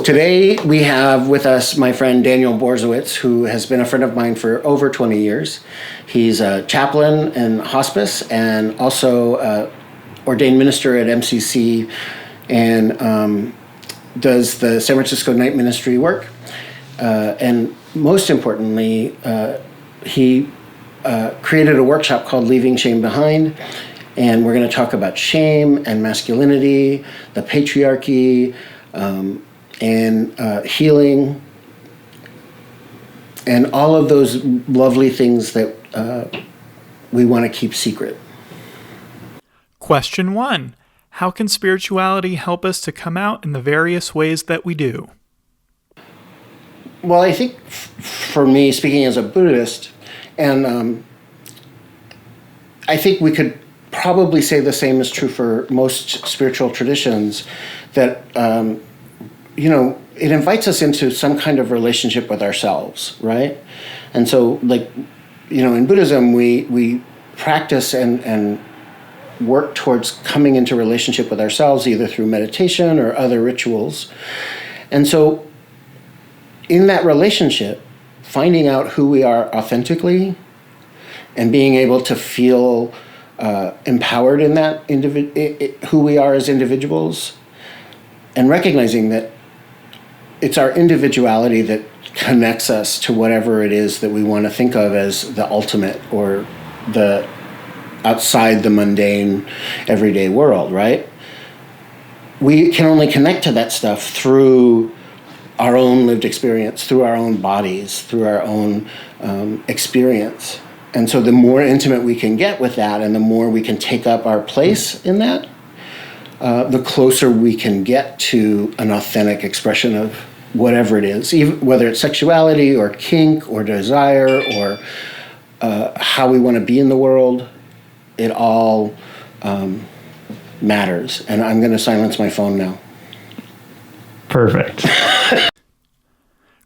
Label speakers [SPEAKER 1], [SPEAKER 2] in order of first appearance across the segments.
[SPEAKER 1] Today we have with us my friend Daniel Borysewicz, who has been a friend of mine for over 20 years. He's a chaplain in hospice and also ordained minister at MCC and does the San Francisco night ministry work. And most importantly, he created a workshop called Leaving Shame Behind. And we're going to talk about shame and masculinity, the patriarchy, and healing, and all of those lovely things that we want to keep secret.
[SPEAKER 2] Question 1. How can spirituality help us to come out in the various ways that we do?
[SPEAKER 1] Well, I think for me, speaking as a Buddhist, and I think we could probably say the same is true for most spiritual traditions, that it invites us into some kind of relationship with ourselves, right? And so, in Buddhism, we practice and work towards coming into relationship with ourselves, either through meditation or other rituals. And so, in that relationship, finding out who we are authentically and being able to feel empowered in that who we are as individuals, and recognizing that it's our individuality that connects us to whatever it is that we want to think of as the ultimate or the outside the mundane everyday world, right? We can only connect to that stuff through our own lived experience, through our own bodies, through our own experience. And so the more intimate we can get with that and the more we can take up our place in that, the closer we can get to an authentic expression of whatever it is, even whether it's sexuality or kink or desire or how we want to be in the world. It all matters. And I'm going to silence my phone now.
[SPEAKER 3] Perfect.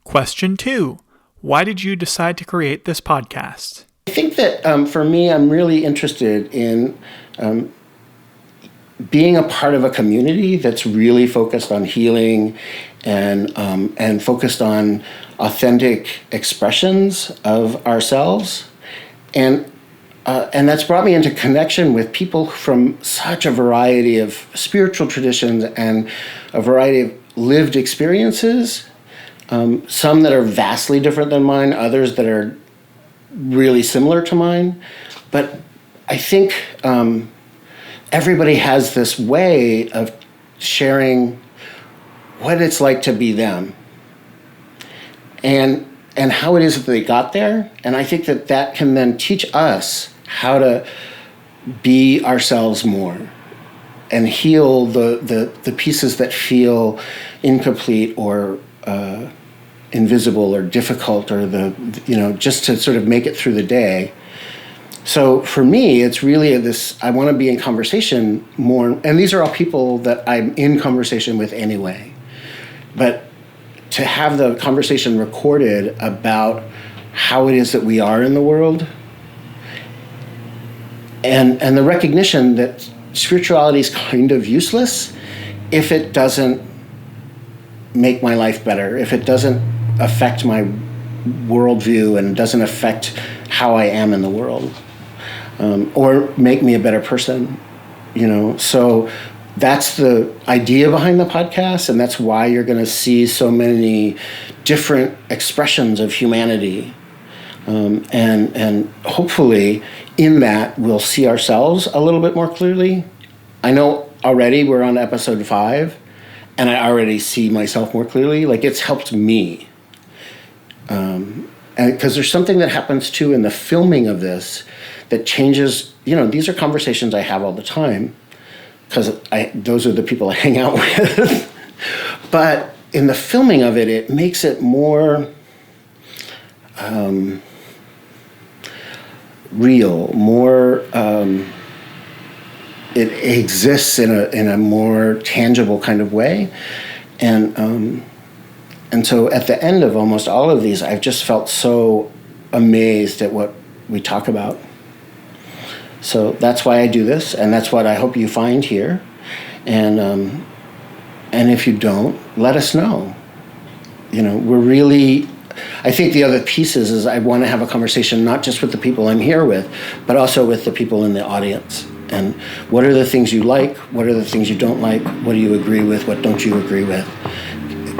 [SPEAKER 2] Question 2. Why did you decide to create this podcast?
[SPEAKER 1] I think that for me, I'm really interested in being a part of a community that's really focused on healing and focused on authentic expressions of ourselves. And that's brought me into connection with people from such a variety of spiritual traditions and a variety of lived experiences, some that are vastly different than mine, others that are really similar to mine. But I think everybody has this way of sharing what it's like to be them and how it is that they got there. And I think that can then teach us how to be ourselves more and heal the pieces that feel incomplete or invisible or difficult or just to sort of make it through the day. So for me, it's really I want to be in conversation more, and these are all people that I'm in conversation with anyway. But to have the conversation recorded about how it is that we are in the world, and the recognition that spirituality is kind of useless if it doesn't make my life better, if it doesn't affect my worldview and doesn't affect how I am in the world, or make me a better person, So that's the idea behind the podcast, and that's why you're going to see so many different expressions of humanity. And hopefully in that we'll see ourselves a little bit more clearly. I know already we're on episode 5, and I already see myself more clearly. Like, it's helped me. And because there's something that happens too in the filming of this that changes, these are conversations I have all the time because those are the people I hang out with. But in the filming of it, it makes it more real, more, it exists in a more tangible kind of way. And so at the end of almost all of these, I've just felt so amazed at what we talk about. So that's why I do this, and that's what I hope you find here. And if you don't, let us know. we're really, I think the other piece is I want to have a conversation not just with the people I'm here with, but also with the people in the audience. And what are the things you like? What are the things you don't like? What do you agree with? What don't you agree with?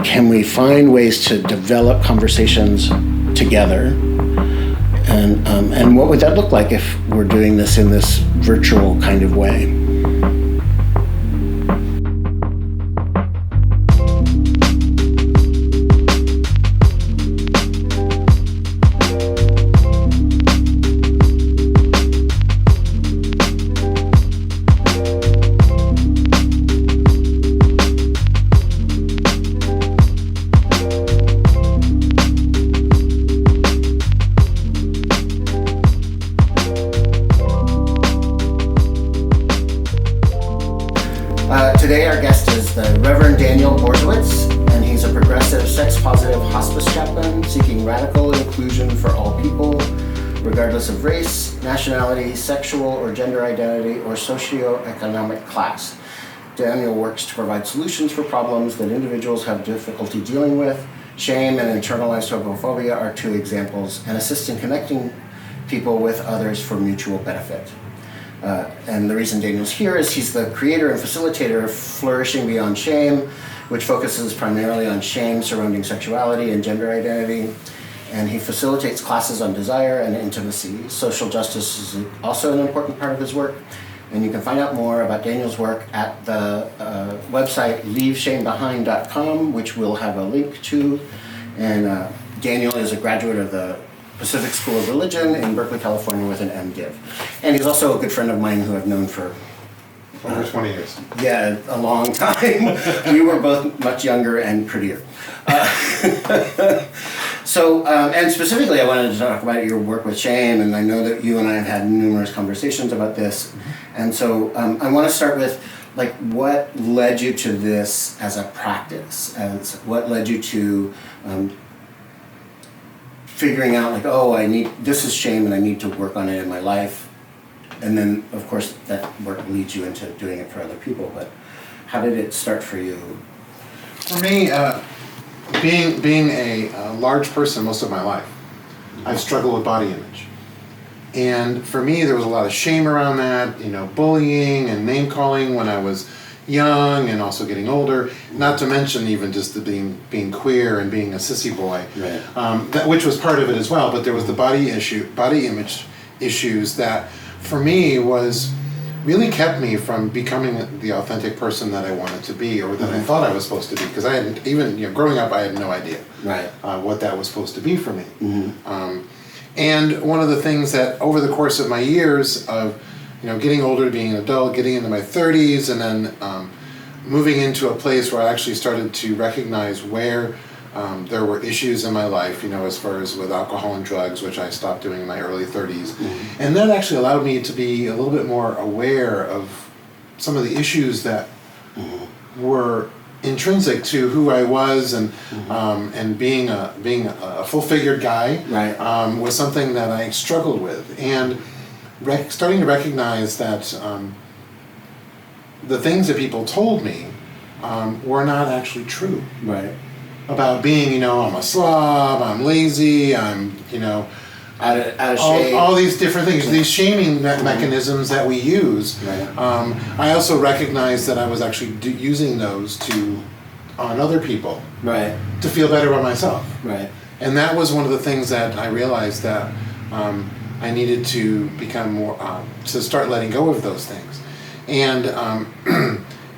[SPEAKER 1] Can we find ways to develop conversations together? And what would that look like if we're doing this in this virtual kind of way? Today our guest is the Reverend Daniel Borysewicz, and he's a progressive, sex-positive hospice chaplain seeking radical inclusion for all people, regardless of race, nationality, sexual or gender identity, or socioeconomic class. Daniel works to provide solutions for problems that individuals have difficulty dealing with. Shame and internalized homophobia are two examples, and assists in connecting people with others for mutual benefit. And the reason Daniel's here is he's the creator and facilitator of Flourishing Beyond Shame, which focuses primarily on shame surrounding sexuality and gender identity. And he facilitates classes on desire and intimacy. Social justice is also an important part of his work. And you can find out more about Daniel's work at the website leaveshamebehind.com, which we'll have a link to. And Daniel is a graduate of the Pacific School of Religion in Berkeley, California, with an MDiv. And he's also a good friend of mine who I've known for
[SPEAKER 3] over 20 years.
[SPEAKER 1] Yeah, a long time. We were both much younger and prettier. And specifically, I wanted to talk about your work with shame, and I know that you and I have had numerous conversations about this. And so I want to start with, what led you to this as a practice? What led you to figuring out this is shame and I need to work on it in my life. And then of course that work leads you into doing it for other people, but how did it start for you?
[SPEAKER 3] For me, being a large person most of my life, I've struggled with body image. And for me there was a lot of shame around that, bullying and name calling when I was young and also getting older, not to mention even just the being queer and being a sissy boy, right. Which was part of it as well. But there was the body image issues that for me was really kept me from becoming the authentic person that I wanted to be, or that I thought I was supposed to be, because I hadn't even growing up I had no idea what that was supposed to be for me. And one of the things that over the course of my years of getting older, being an adult, getting into my 30s, and then moving into a place where I actually started to recognize where there were issues in my life, as far as with alcohol and drugs, which I stopped doing in my early 30s. And that actually allowed me to be a little bit more aware of some of the issues that were intrinsic to who I was, and being a full-figured guy was something that I struggled with. And starting to recognize that the things that people told me were not actually true.
[SPEAKER 1] Right.
[SPEAKER 3] About being, I'm a slob, I'm lazy, I'm,
[SPEAKER 1] out of shape.
[SPEAKER 3] All these different things, these shaming mechanisms that we use.
[SPEAKER 1] Right.
[SPEAKER 3] I also recognized that I was actually using those on other people.
[SPEAKER 1] Right.
[SPEAKER 3] To feel better about myself.
[SPEAKER 1] Right.
[SPEAKER 3] And that was one of the things that I realized that I needed to become more, to start letting go of those things. And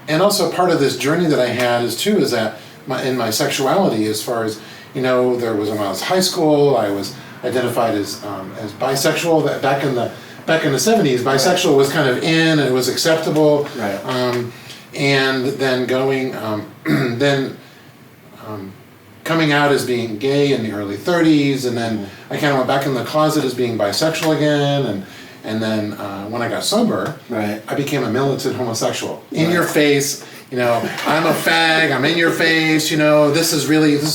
[SPEAKER 3] and also part of this journey that I had is that in my sexuality, as far as, there was when I was high school, I was identified as bisexual. That back in the 70s, bisexual was kind of in and it was acceptable.
[SPEAKER 1] Right.
[SPEAKER 3] And then coming out as being gay in the early 30s, and then I kind of went back in the closet as being bisexual again, and then when I got sober, I became a militant homosexual. In your face, I'm a fag, I'm in your face, this is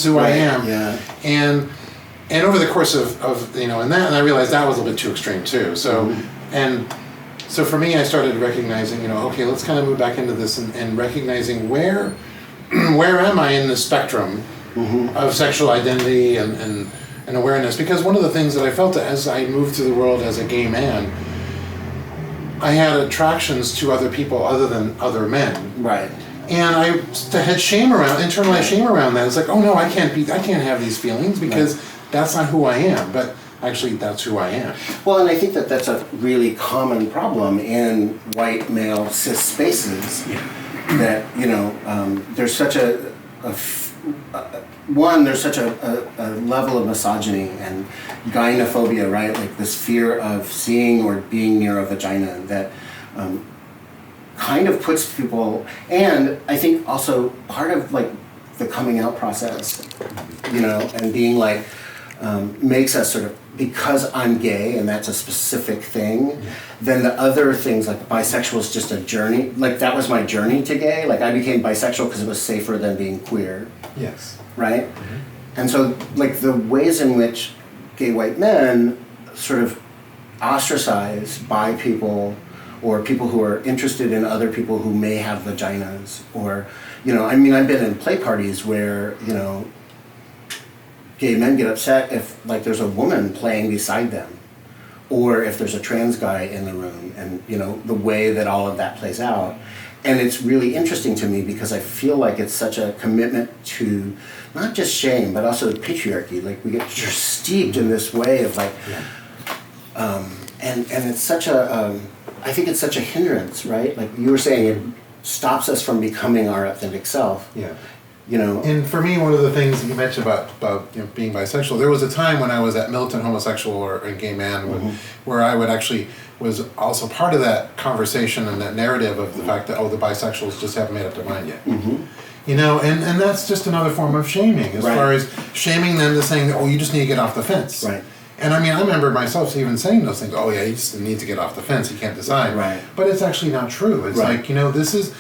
[SPEAKER 3] who I am.
[SPEAKER 1] Yeah.
[SPEAKER 3] And over the course of and I realized that was a little bit too extreme too. So so for me, I started recognizing, okay, let's kind of move back into this and recognizing where am I in the spectrum of sexual identity and awareness. Because one of the things that I felt as I moved through the world as a gay man, I had attractions to other people other than other men.
[SPEAKER 1] Right.
[SPEAKER 3] And I had internalized shame around that. It's like, oh no, I can't have these feelings because that's not who I am. But actually, that's who I am.
[SPEAKER 1] Well, and I think that that's a really common problem in white male cis spaces. That there's such there's such a level of misogyny and gynophobia, right? Like this fear of seeing or being near a vagina that kind of puts people, and I think also part of like the coming out process, and being like, makes us sort of, because I'm gay and that's a specific thing, then the other things like bisexual is just a journey. Like that was my journey to gay. Like I became bisexual because it was safer than being queer.
[SPEAKER 3] Yes.
[SPEAKER 1] Right? And so like the ways in which gay white men sort of ostracize bi people or people who are interested in other people who may have vaginas, or, I've been in play parties where, gay men get upset if like there's a woman playing beside them, or if there's a trans guy in the room, and the way that all of that plays out. And it's really interesting to me because I feel like it's such a commitment to not just shame but also patriarchy. Like we get just steeped in this way of like, and it's such a I think it's such a hindrance, right? Like you were saying, it stops us from becoming our authentic self.
[SPEAKER 3] Yeah. And for me, one of the things that you mentioned about being bisexual, there was a time when I was that militant homosexual or a gay man where I would actually was also part of that conversation and that narrative of the fact that, the bisexuals just haven't made up their mind yet. And that's just another form of shaming as far as shaming them to saying, you just need to get off the fence.
[SPEAKER 1] Right.
[SPEAKER 3] And I remember myself even saying those things, you just need to get off the fence, you can't decide.
[SPEAKER 1] Right.
[SPEAKER 3] But it's actually not true. It's like, this is,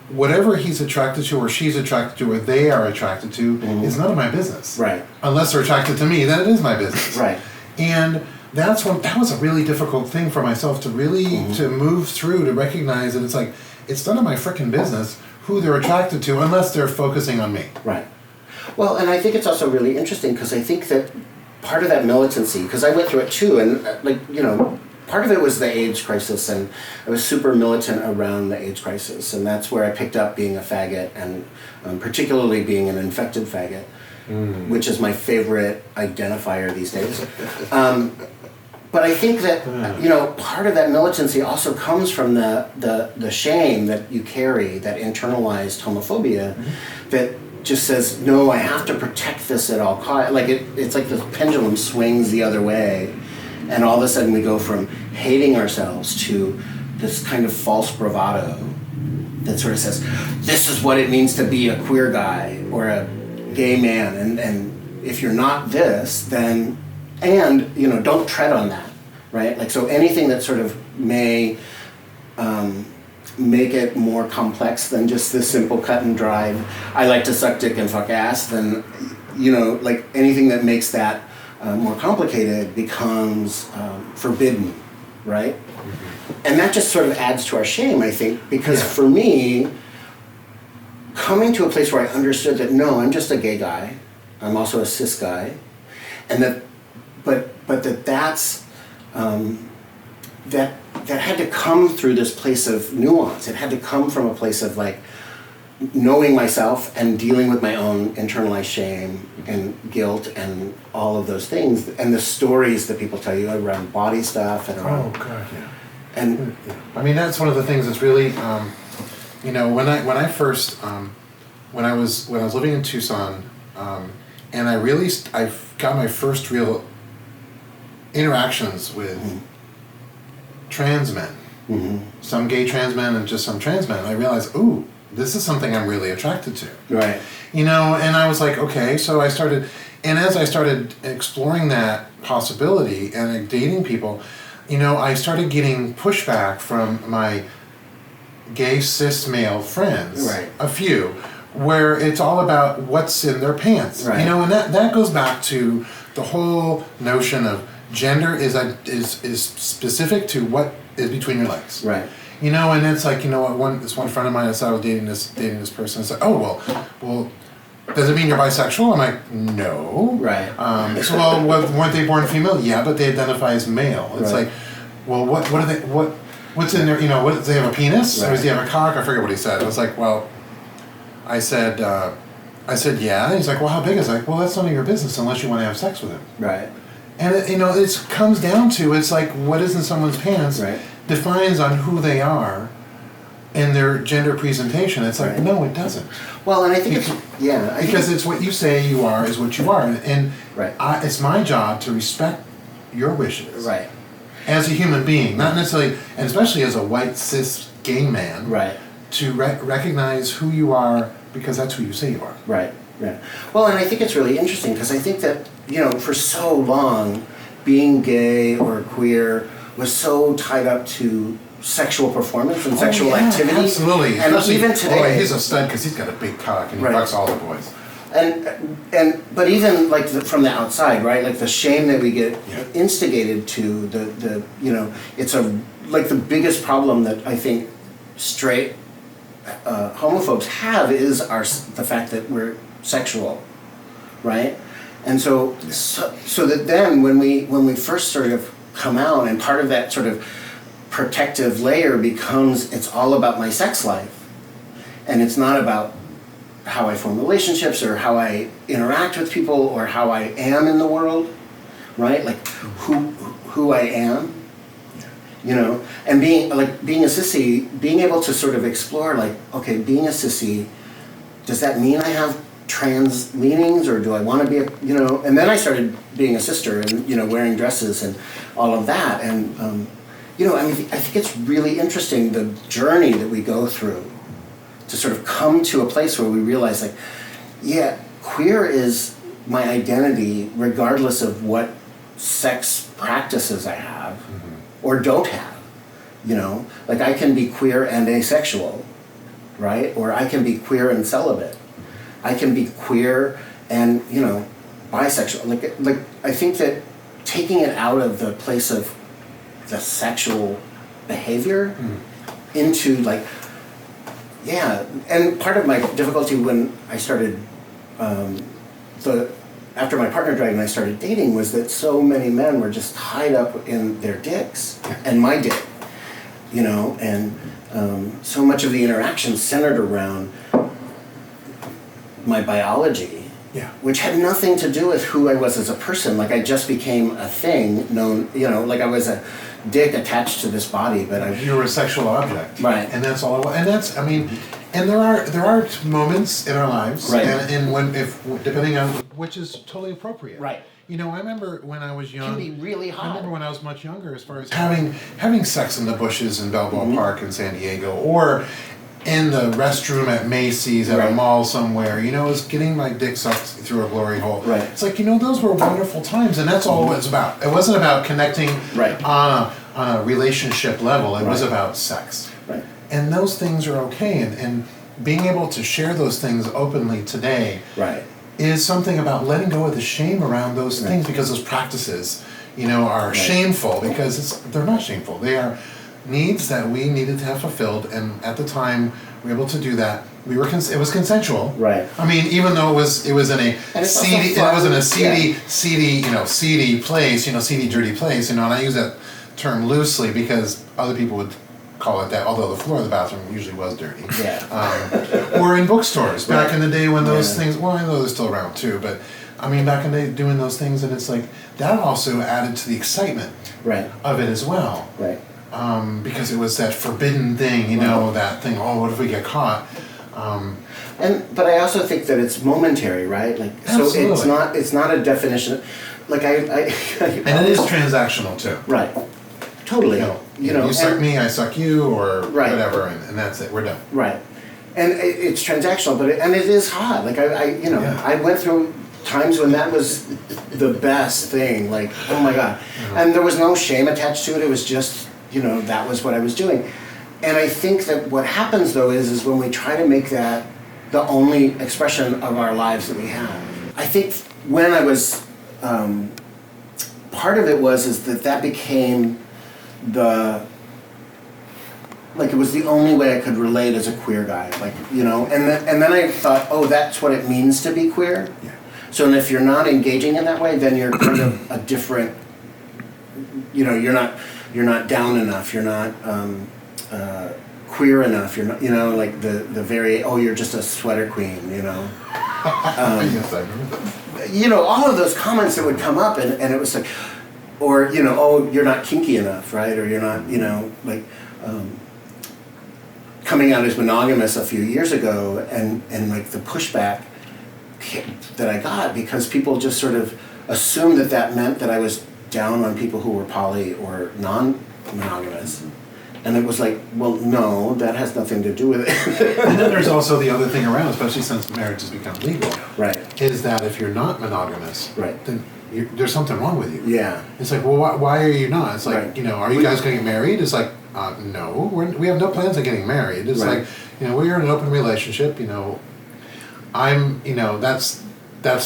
[SPEAKER 3] whatever he's attracted to or she's attracted to or they are attracted to is none of my business.
[SPEAKER 1] Right.
[SPEAKER 3] Unless they're attracted to me, then it is my business.
[SPEAKER 1] Right.
[SPEAKER 3] And that was a really difficult thing for myself to really, to move through, to recognize that it's like, it's none of my frickin' business who they're attracted to unless they're focusing on me.
[SPEAKER 1] Right. Well, and I think it's also really interesting because I think that part of that militancy, because I went through it too, and part of it was the AIDS crisis, and I was super militant around the AIDS crisis, and that's where I picked up being a faggot, and particularly being an infected faggot, which is my favorite identifier these days. But I think that part of that militancy also comes from the shame that you carry, that internalized homophobia, that just says, no, I have to protect this at all costs. Like it's like the pendulum swings the other way, and all of a sudden we go from hating ourselves to this kind of false bravado that sort of says, this is what it means to be a queer guy or a gay man, and if you're not this, then, and don't tread on that, right? Like, so anything that sort of may make it more complex than just this simple cut and dried, I like to suck dick and fuck ass, then, like anything that makes that more complicated becomes forbidden, right? And that just sort of adds to our shame, I think, because for me, coming to a place where I understood that, no, I'm just a gay guy, I'm also a cis guy, and that, but that's, that had to come through this place of nuance. It had to come from a place of like knowing myself and dealing with my own internalized shame and guilt and all of those things, and the stories that people tell you around body stuff and around.
[SPEAKER 3] Oh God, yeah.
[SPEAKER 1] And
[SPEAKER 3] that's one of the things that's really, when I first when I was living in Tucson, and I got my first real interactions with trans men, some gay trans men and just some trans men. I realized, ooh, this is something I'm really attracted to.
[SPEAKER 1] Right.
[SPEAKER 3] And I was like, okay, so I started, and as I started exploring that possibility and dating people, I started getting pushback from my gay cis male friends,
[SPEAKER 1] right.
[SPEAKER 3] A few, where it's all about what's in their pants,
[SPEAKER 1] right.
[SPEAKER 3] And that goes back to the whole notion of gender is specific to what is between your legs,
[SPEAKER 1] right?
[SPEAKER 3] And it's like, this one friend of mine, I said I was dating this person. It's like, oh well, does it mean you're bisexual? I'm like, no.
[SPEAKER 1] Right.
[SPEAKER 3] So, well, weren't they born female? Yeah, but they identify as male. It's
[SPEAKER 1] Right.
[SPEAKER 3] like, well, what are they, what's in there, do they have a penis? Or does he have a cock? I forget what he said. I was like, well, I said, yeah. He's like, well, how big is it? Like, well, that's none of your business unless you want to have sex with him.
[SPEAKER 1] Right.
[SPEAKER 3] And it comes down to, it's like, what is in someone's pants
[SPEAKER 1] Right.
[SPEAKER 3] defines on who they are and their gender presentation. It's like,
[SPEAKER 1] Right.
[SPEAKER 3] no, it doesn't.
[SPEAKER 1] Well, and I think
[SPEAKER 3] Because it's what you say you are is what you are. And
[SPEAKER 1] Right.
[SPEAKER 3] it's my job to respect your wishes.
[SPEAKER 1] Right.
[SPEAKER 3] As a human being, not necessarily, and especially as a white, cis, gay man.
[SPEAKER 1] Right.
[SPEAKER 3] To recognize who you are because that's who you say you are.
[SPEAKER 1] Right. Yeah. Well, and I think it's really interesting because I think that, for so long, being gay or queer was so tied up to sexual performance and sexual activity.
[SPEAKER 3] Absolutely.
[SPEAKER 1] And
[SPEAKER 3] Especially,
[SPEAKER 1] even today,
[SPEAKER 3] he's a stud because he's got a big cock and he
[SPEAKER 1] Right.
[SPEAKER 3] fucks all the boys.
[SPEAKER 1] but even like from the outside, right? Like the shame that we get
[SPEAKER 3] Yeah.
[SPEAKER 1] instigated to, it's like the biggest problem that I think straight homophobes have is the fact that we're sexual, right? And so that then when we first sort of come out, and part of that sort of protective layer becomes, it's all about my sex life, and it's not about how I form relationships or how I interact with people or how I am in the world, right? Like who I am, and being a sissy, being able to sort of explore, like, okay, being a sissy, does that mean I have trans leanings, or do I want to be and then I started being a sister and wearing dresses and all of that, and I think it's really interesting, the journey that we go through to sort of come to a place where we realize, like, yeah, queer is my identity regardless of what sex practices I have or don't have. Like, I can be queer and asexual, right? Or I can be queer and celibate. I can be queer and, bisexual. Like I think that taking it out of the place of the sexual behavior into, like, yeah, and part of my difficulty when I started, after my partner died and I started dating, was that so many men were just tied up in their dicks and my dick, and so much of the interaction centered around my biology, which had nothing to do with who I was as a person. Like, I just became a thing known, like I was a dick attached to this body, but
[SPEAKER 3] You were a sexual object.
[SPEAKER 1] Right.
[SPEAKER 3] And that's all it was. And that's, and there are moments in our lives,
[SPEAKER 1] Right.
[SPEAKER 3] and depending on which is totally appropriate.
[SPEAKER 1] Right.
[SPEAKER 3] I remember when I was young.
[SPEAKER 1] can be really hot.
[SPEAKER 3] I remember when I was much younger, as far as having sex in the bushes in Balboa Park in San Diego, or in the restroom at Macy's at a
[SPEAKER 1] Right.
[SPEAKER 3] mall somewhere, was getting my dick sucked through a glory hole.
[SPEAKER 1] Right.
[SPEAKER 3] It's like, those were wonderful times, and that's all it was about. It wasn't about connecting
[SPEAKER 1] Right.
[SPEAKER 3] on a relationship level. It was
[SPEAKER 1] Right.
[SPEAKER 3] about sex.
[SPEAKER 1] Right.
[SPEAKER 3] And those things are okay, and being able to share those things openly today
[SPEAKER 1] Right.
[SPEAKER 3] is something about letting go of the shame around those things, because those practices, are shameful, because they're not shameful. They are needs that we needed to have fulfilled, and at the time we were able to do that. It was consensual.
[SPEAKER 1] Right.
[SPEAKER 3] Even though it was in a
[SPEAKER 1] And it's also
[SPEAKER 3] seedy,
[SPEAKER 1] fun.
[SPEAKER 3] it was in a
[SPEAKER 1] Yeah.
[SPEAKER 3] seedy place, seedy, dirty place, and I use that term loosely because other people would call it that, although the floor of the bathroom usually was dirty.
[SPEAKER 1] Yeah.
[SPEAKER 3] Or in bookstores back in the day when those
[SPEAKER 1] Yeah.
[SPEAKER 3] things, well, I know they're still around too, but back in the day doing those things, and it's like that also added to the excitement
[SPEAKER 1] Right.
[SPEAKER 3] of it as well.
[SPEAKER 1] Right.
[SPEAKER 3] Because it was that forbidden thing, that thing, oh, what if we get caught?
[SPEAKER 1] But I also think that it's momentary, right? Like,
[SPEAKER 3] Absolutely.
[SPEAKER 1] so it's not a definition. Like I
[SPEAKER 3] And it is transactional too.
[SPEAKER 1] right. Totally.
[SPEAKER 3] You suck me, I suck you, or
[SPEAKER 1] Right.
[SPEAKER 3] whatever, and that's it. We're done.
[SPEAKER 1] Right. And it's transactional, but it is hot. Like
[SPEAKER 3] Yeah.
[SPEAKER 1] I went through times when that was the best thing. Like, oh my God. And there was no shame attached to it. It was just, that was what I was doing. And I think that what happens though is when we try to make that the only expression of our lives that we have. I think when I was, part of it is that became like it was the only way I could relate as a queer guy, like, you know, and then I thought, oh, that's what it means to be queer.
[SPEAKER 3] Yeah.
[SPEAKER 1] So, and if you're not engaging in that way, then you're kind of a different, you know, you're not down enough, you're not queer enough, you're not, you know, like the very, oh, you're just a sweater queen, you know.
[SPEAKER 3] Yes, I remember that.
[SPEAKER 1] You know, all of those comments that would come up, and it was like, or, you know, oh, you're not kinky enough, right? Or you're not, you know, like, coming out as monogamous a few years ago, and like the pushback that I got, because people just sort of assumed that meant that I was down on people who were poly or non-monogamous. And it was like, well, no, that has nothing to do with it.
[SPEAKER 3] And then there's also the other thing around, especially since marriage has become legal,
[SPEAKER 1] Right.
[SPEAKER 3] is that if you're not monogamous,
[SPEAKER 1] Right.
[SPEAKER 3] then there's something wrong with you.
[SPEAKER 1] Yeah.
[SPEAKER 3] It's like, well, why are you not? It's like,
[SPEAKER 1] Right.
[SPEAKER 3] you know, are you guys going to get married? It's like, no, we have no plans of getting married. It's
[SPEAKER 1] Right.
[SPEAKER 3] like, you know, we're in an open relationship, you know, you know, that's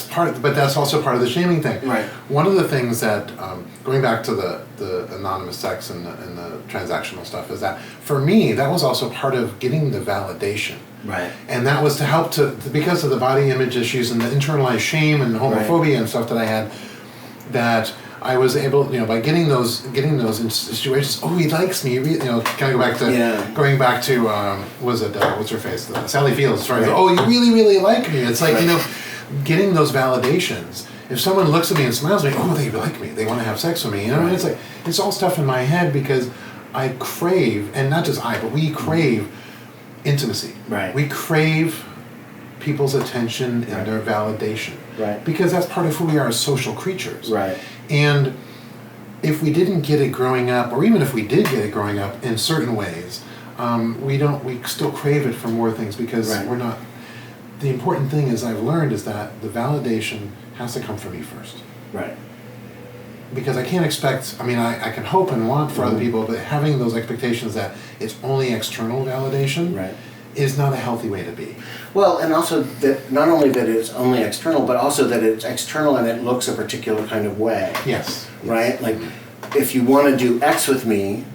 [SPEAKER 3] part, but that's also part of the shaming thing.
[SPEAKER 1] Right.
[SPEAKER 3] One of the things that, going back to the anonymous sex and the transactional stuff, is that for me, that was also part of getting the validation.
[SPEAKER 1] Right.
[SPEAKER 3] And that was to help because of the body image issues and the internalized shame and homophobia and stuff that I had, that I was able, you know, by getting those in situations. Oh, he likes me. You know, kind of going back to was it what's her face? Sally Fields. Right?
[SPEAKER 1] Right.
[SPEAKER 3] Oh, you really like me. It's like, you know, getting those validations. If someone looks at me and smiles at me, oh, they like me. They want to have sex with me. You know, and it's like it's all stuff in my head because I crave, and not just I, but we crave intimacy.
[SPEAKER 1] Right.
[SPEAKER 3] We crave people's attention and their validation.
[SPEAKER 1] Right.
[SPEAKER 3] Because that's part of who we are as social creatures.
[SPEAKER 1] Right.
[SPEAKER 3] And if we didn't get it growing up, or even if we did get it growing up in certain ways, we still crave it for more things because we're not. The important thing is I've learned is that the validation has to come from me first.
[SPEAKER 1] Right.
[SPEAKER 3] Because I can't expect, I mean, I can hope and want for other people, but having those expectations that it's only external validation is not a healthy way to be.
[SPEAKER 1] Well, and also that not only that it's only external, but also that it's external and it looks a particular kind of way.
[SPEAKER 3] Yes.
[SPEAKER 1] Right? Like, if you want to do X with me,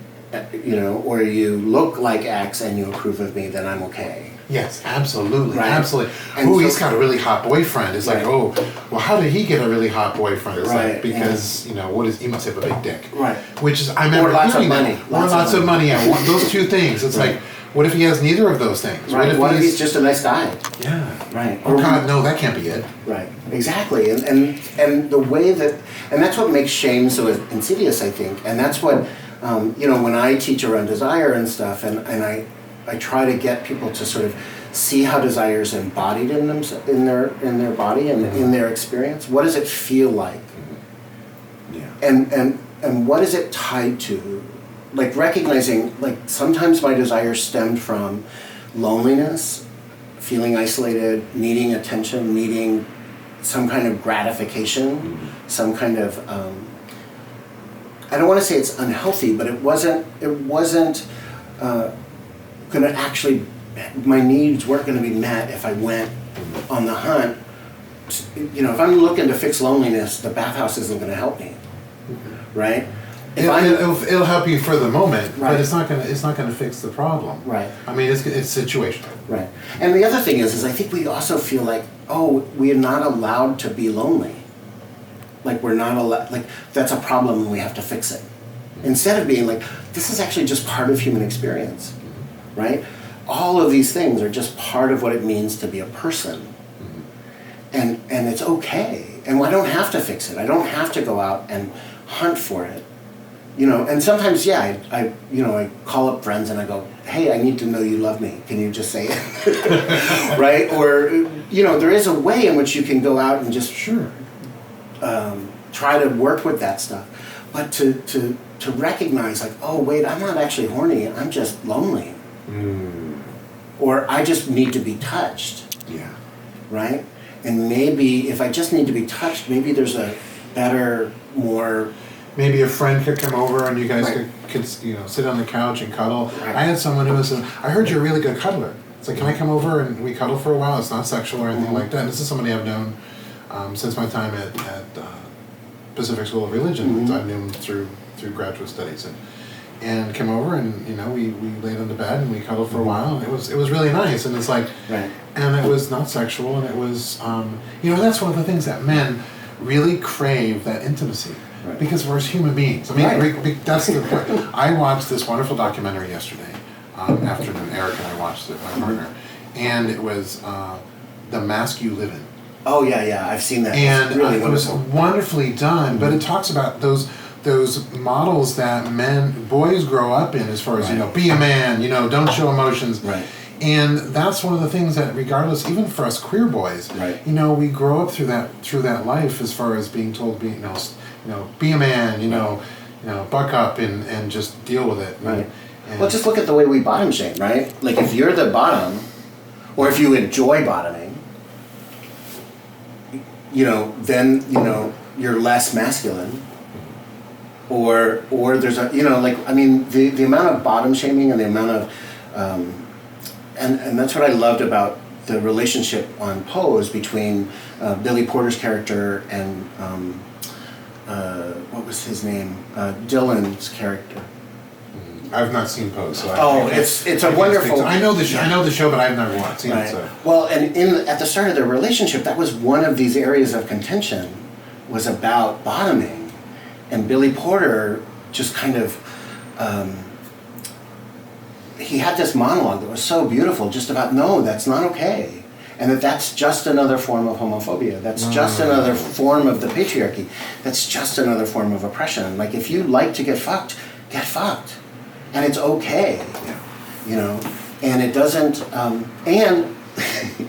[SPEAKER 1] you know, or you look like X and you approve of me, then I'm okay.
[SPEAKER 3] Yes, absolutely,
[SPEAKER 1] Right.
[SPEAKER 3] absolutely.
[SPEAKER 1] And
[SPEAKER 3] Oh,
[SPEAKER 1] so,
[SPEAKER 3] he's got a really hot boyfriend. It's like, oh, well, how did he get a really hot boyfriend? It's like, because, you know, he must have a big dick.
[SPEAKER 1] Right.
[SPEAKER 3] Which is, I remember
[SPEAKER 1] Or lots of
[SPEAKER 3] hearing that.
[SPEAKER 1] money.
[SPEAKER 3] Or lots of money, yeah. Those two things. It's like, what if he has neither of those things?
[SPEAKER 1] Right. What if he's just a nice guy?
[SPEAKER 3] Yeah.
[SPEAKER 1] Right.
[SPEAKER 3] Oh, God, no, that can't be it.
[SPEAKER 1] Right. Exactly. And the way that, and that's what makes shame so insidious, I think. And that's what, you know, when I teach around desire and stuff, and I try to get people to sort of see how desire is embodied in them, in their body and in their experience. What does it feel like?
[SPEAKER 3] Yeah.
[SPEAKER 1] And what is it tied to? Like recognizing, like sometimes my desire stemmed from loneliness, feeling isolated, needing attention, needing some kind of gratification, some kind of I don't want to say it's unhealthy, but it wasn't going to actually, my needs weren't going to be met if I went on the hunt. You know, if I'm looking to fix loneliness, the bathhouse isn't going to help me, right?
[SPEAKER 3] It'll help you for the moment,
[SPEAKER 1] Right.
[SPEAKER 3] but it's not gonna fix the problem.
[SPEAKER 1] Right.
[SPEAKER 3] I mean, it's situational.
[SPEAKER 1] Right. And the other thing is I think we also feel like, oh, we are not allowed to be lonely. Like we're not allowed, like that's a problem and we have to fix it. Instead of being like, this is actually just part of human experience, right? All of these things are just part of what it means to be a person. And it's okay. And I don't have to fix it. I don't have to go out and hunt for it. You know, and sometimes, yeah, I call up friends and I go, hey, I need to know you love me. Can you just say it? Right? Or, you know, there is a way in which you can go out and just try to work with that stuff. But to recognize, like, oh, wait, I'm not actually horny. I'm just lonely. Or I just need to be touched.
[SPEAKER 3] Yeah.
[SPEAKER 1] Right? And maybe if I just need to be touched, maybe there's a better, more...
[SPEAKER 3] Maybe a friend could come over and you guys
[SPEAKER 1] Right.
[SPEAKER 3] could sit on the couch and cuddle.
[SPEAKER 1] Right.
[SPEAKER 3] I had someone who was, I heard you're a really good cuddler. It's like, can I come over and we cuddle for a while? It's not sexual or anything like that. And this is somebody I've known since my time at Pacific School of Religion. I've known him through graduate studies. and came over, and we laid on the bed and we cuddled for a while, and it was really nice, and it's like,
[SPEAKER 1] Right.
[SPEAKER 3] and it was not sexual, and it was that's one of the things that men really crave, that intimacy.
[SPEAKER 1] Right.
[SPEAKER 3] Because we're human beings. I mean,
[SPEAKER 1] Right.
[SPEAKER 3] that's the point. I watched this wonderful documentary yesterday afternoon. Eric and I watched it, my partner, and it was The Mask You Live In.
[SPEAKER 1] Oh yeah, I've seen that.
[SPEAKER 3] And
[SPEAKER 1] It's really
[SPEAKER 3] it was
[SPEAKER 1] wonderful.
[SPEAKER 3] wonderfully done, but it talks about those models that boys grow up in, as far as
[SPEAKER 1] Right.
[SPEAKER 3] be a man, don't show emotions.
[SPEAKER 1] Right.
[SPEAKER 3] And that's one of the things that, regardless, even for us queer boys,
[SPEAKER 1] Right.
[SPEAKER 3] we grow up through that life, as far as being told, be a man, buck up and just deal with it.
[SPEAKER 1] Right.
[SPEAKER 3] And
[SPEAKER 1] Well, just look at the way we bottom shame, right? Like if you're the bottom, or if you enjoy bottoming, then you're less masculine. Or there's the amount of bottom shaming and the amount of and that's what I loved about the relationship on Pose between Billy Porter's character and what was his name? Dylan's character.
[SPEAKER 3] I've not seen Pose, so
[SPEAKER 1] it's a wonderful.
[SPEAKER 3] I know the show. I know the show, but I've never seen it. So.
[SPEAKER 1] Well, and at the start of their relationship, that was one of these areas of contention, was about bottoming, and Billy Porter just kind of. He had this monologue that was so beautiful, just about no, that's not okay, and that's just another form of homophobia. That's just another form of the patriarchy. That's just another form of oppression. Like if you like to get fucked, and it's okay, and it doesn't. And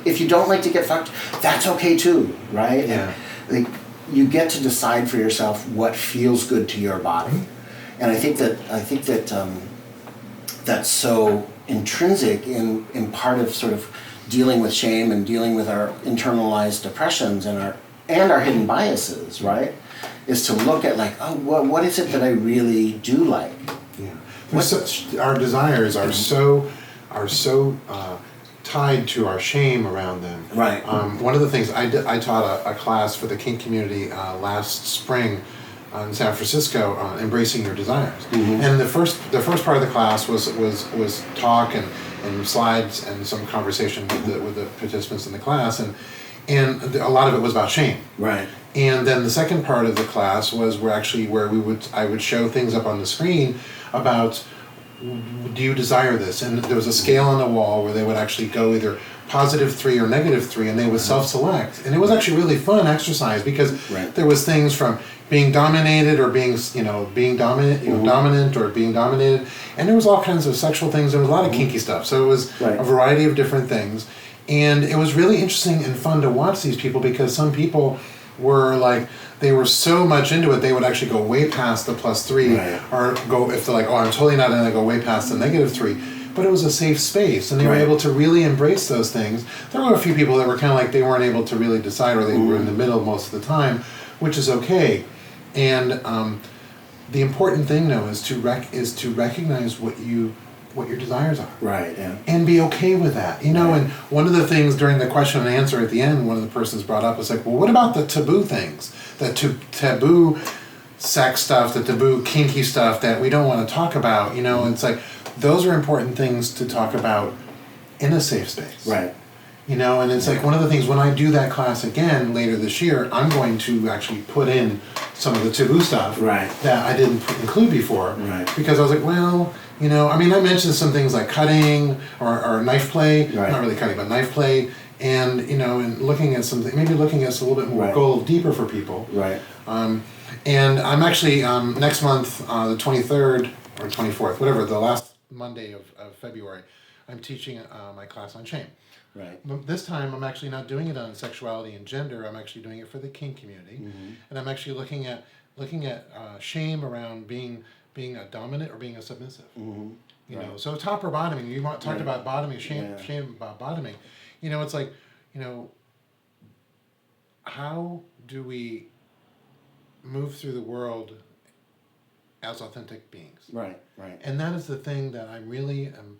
[SPEAKER 1] if you don't like to get fucked, that's okay too, right?
[SPEAKER 3] Yeah.
[SPEAKER 1] Like you get to decide for yourself what feels good to your body, and I think that that's so intrinsic in part of sort of dealing with shame and dealing with our internalized oppressions and our hidden biases, right? Is to look at like, oh, what is it that I really do like?
[SPEAKER 3] Yeah. Our desires are so tied to our shame around them.
[SPEAKER 1] Right.
[SPEAKER 3] One of the things I taught a class for the kink community last spring in San Francisco, embracing your desires. Mm-hmm. And the first part of the class was talk and slides and some conversation with the participants in the class, and a lot of it was about shame.
[SPEAKER 1] Right.
[SPEAKER 3] And then the second part of the class was where I would show things up on the screen about, do you desire this? And there was a scale on the wall where they would actually go either +3 or -3, and they would self-select. And it was actually really fun exercise because there was things from being dominated or being dominant, dominant or being dominated, and there was all kinds of sexual things. There was a lot of kinky stuff. So it was a variety of different things, and it was really interesting and fun to watch these people, because some people were like, they were so much into it, they would actually go way past the +3, or go, if they're like, oh, I'm totally not gonna go way past the -3. But it was a safe space, and they were able to really embrace those things. There were a few people that were kind of like they weren't able to really decide, or they were in the middle most of the time, which is okay. And the important thing, though, is to recognize what your desires are.
[SPEAKER 1] Right. Yeah.
[SPEAKER 3] And be okay with that. And one of the things during the question and answer at the end, one of the persons brought up was like, well, what about the taboo things? The taboo sex stuff, the taboo kinky stuff that we don't want to talk about, And it's like, those are important things to talk about in a safe space.
[SPEAKER 1] Right.
[SPEAKER 3] And it's like one of the things, when I do that class again later this year, I'm going to actually put in some of the taboo stuff that I didn't include before.
[SPEAKER 1] Right.
[SPEAKER 3] Because I was like, well, I mentioned some things like cutting or knife play, not really cutting, but knife play, and, and looking at something, maybe looking at a little bit more, go a little deeper for people.
[SPEAKER 1] Right.
[SPEAKER 3] And I'm actually, next month, the 23rd or 24th, whatever, the last Monday of February, I'm teaching my class on shame.
[SPEAKER 1] Right.
[SPEAKER 3] But this time, I'm actually not doing it on sexuality and gender. I'm actually doing it for the kink community, and I'm actually looking at shame around being a dominant or being a submissive. So top or bottoming. You talked about bottoming, shame about bottoming. It's like, how do we move through the world as authentic beings?
[SPEAKER 1] Right.
[SPEAKER 3] And that is the thing that I really am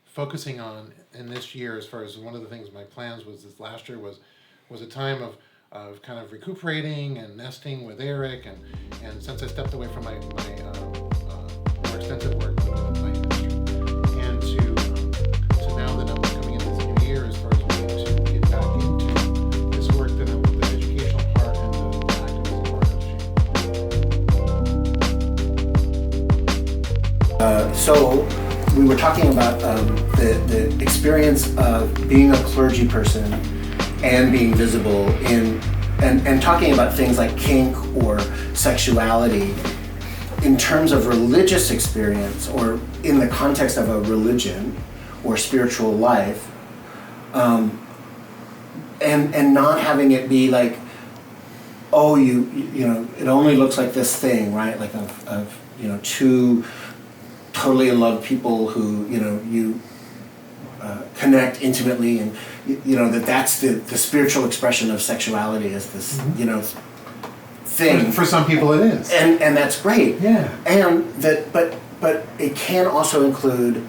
[SPEAKER 3] focusing on in this year. As far as one of the things, my plans was this last year was a time of kind of recuperating and nesting with Eric, and since I stepped away from my more extensive work with the plant industry, and to now that I'm coming into this new year, as far as wanting to get back into this work, the educational part and the activism part of shame.
[SPEAKER 1] So we were talking about the experience of being a clergy person and being visible and talking about things like kink or sexuality in terms of religious experience or in the context of a religion or spiritual life, and not having it be like, oh, you know, it only looks like this thing, right? Like of two totally in love people who you connect intimately, and that's the spiritual expression of sexuality is this thing.
[SPEAKER 3] For some people, it is,
[SPEAKER 1] and that's great.
[SPEAKER 3] Yeah.
[SPEAKER 1] And that, but it can also include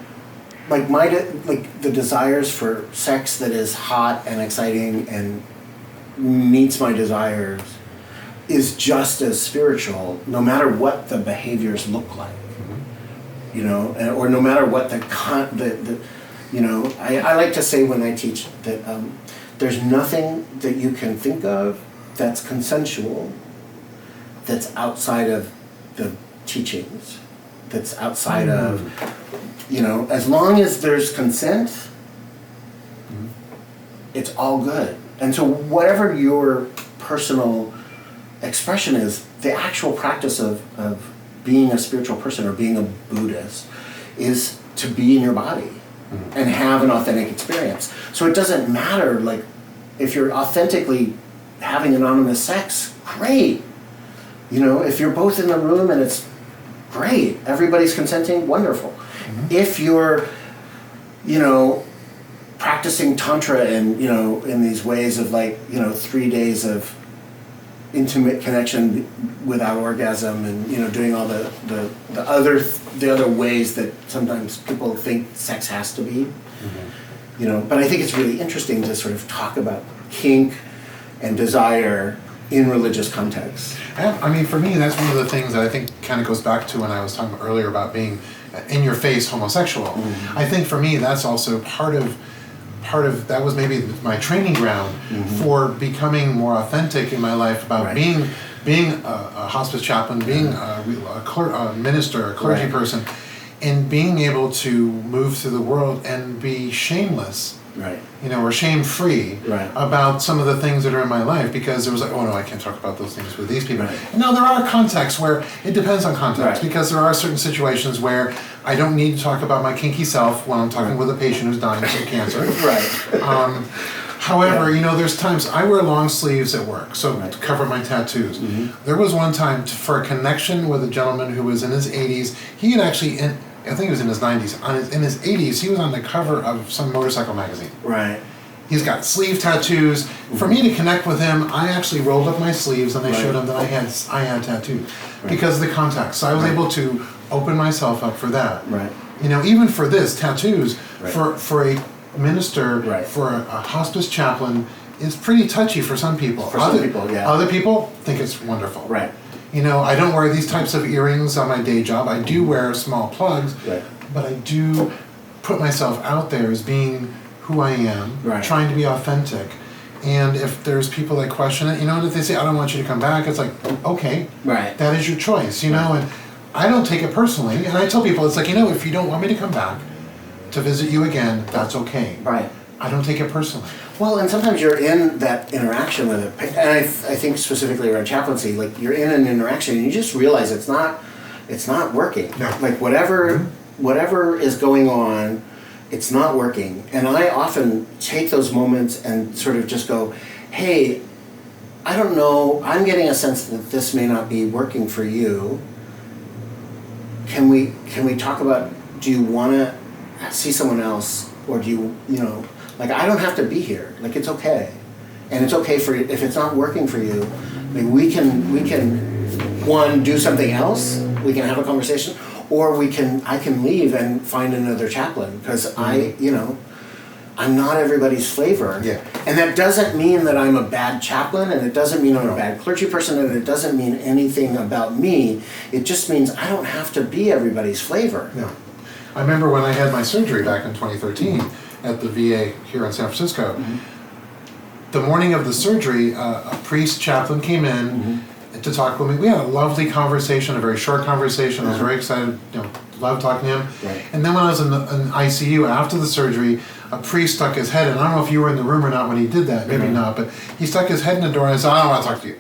[SPEAKER 1] like the desires for sex that is hot and exciting and meets my desires is just as spiritual, no matter what the behaviors look like. Or no matter what I like to say when I teach that there's nothing that you can think of that's consensual, that's outside of the teachings, that's outside of, as long as there's consent, it's all good. And so whatever your personal expression is, the actual practice of being a spiritual person or being a Buddhist is to be in your body and have an authentic experience. So it doesn't matter, like, if you're authentically having anonymous sex, great. If you're both in the room and it's great, everybody's consenting, wonderful. If you're, practicing Tantra and, in these ways of 3 days of intimate connection without orgasm and doing all the other ways that sometimes people think sex has to be, but I think it's really interesting to sort of talk about kink and desire in religious contexts.
[SPEAKER 3] And, I mean, for me, that's one of the things that I think kind of goes back to when I was talking earlier about being in-your-face homosexual. I think for me, that's also part of that was maybe my training ground for becoming more authentic in my life about being a hospice chaplain, being a minister, a clergy person, and being able to move through the world and be shameless, or shame-free about some of the things that are in my life, because it was like, oh no, I can't talk about those things with these people. And now there are contexts where it depends on context, because there are certain situations where I don't need to talk about my kinky self when I'm talking with a patient who's dying from cancer. However, there's times I wear long sleeves at work, so to cover my tattoos. There was one time for a connection with a gentleman who was in his 80s. He had actually, I think he was in his 90s. In his 80s, he was on the cover of some motorcycle magazine. He's got sleeve tattoos. For me to connect with him, I actually rolled up my sleeves and I showed him that I had tattoos because of the context. So I was able to open myself up for that. Even for this, tattoos, for a minister, for a hospice chaplain, is pretty touchy for some people. Other people think it's wonderful. I don't wear these types of earrings on my day job. I do wear small plugs, but I do put myself out there as being who I am, trying to be authentic. And if there's people that question it, and if they say, I don't want you to come back, it's like, okay, that is your choice, and I don't take it personally. And I tell people, it's like, if you don't want me to come back to visit you again, that's okay. I don't take it personally.
[SPEAKER 1] Well, and sometimes you're in that interaction with it, and I think specifically around chaplaincy, like you're in an interaction and you just realize it's not working. Like whatever is going on, it's not working. And I often take those moments and sort of just go, hey, I don't know, I'm getting a sense that this may not be working for you. Can we talk about, do you want to see someone else, or do you I don't have to be here, like it's okay, and it's okay for if it's not working for you, like we can one, do something else, we can have a conversation, or I can leave and find another chaplain, because I I'm not everybody's flavor.
[SPEAKER 3] Yeah.
[SPEAKER 1] And that doesn't mean that I'm a bad chaplain, and it doesn't mean I'm a bad clergy person, and it doesn't mean anything about me. It just means I don't have to be everybody's flavor.
[SPEAKER 3] No. I remember when I had my surgery back in 2013 at the VA here in San Francisco. The morning of the surgery, a priest chaplain came in to talk with me. We had a lovely conversation, a very short conversation. I was very excited, loved talking to him.
[SPEAKER 1] Right.
[SPEAKER 3] And then when I was in ICU after the surgery, a priest stuck his head in. I don't know if you were in the room or not when he did that, maybe not, but he stuck his head in the door and I said, I don't want to talk to you.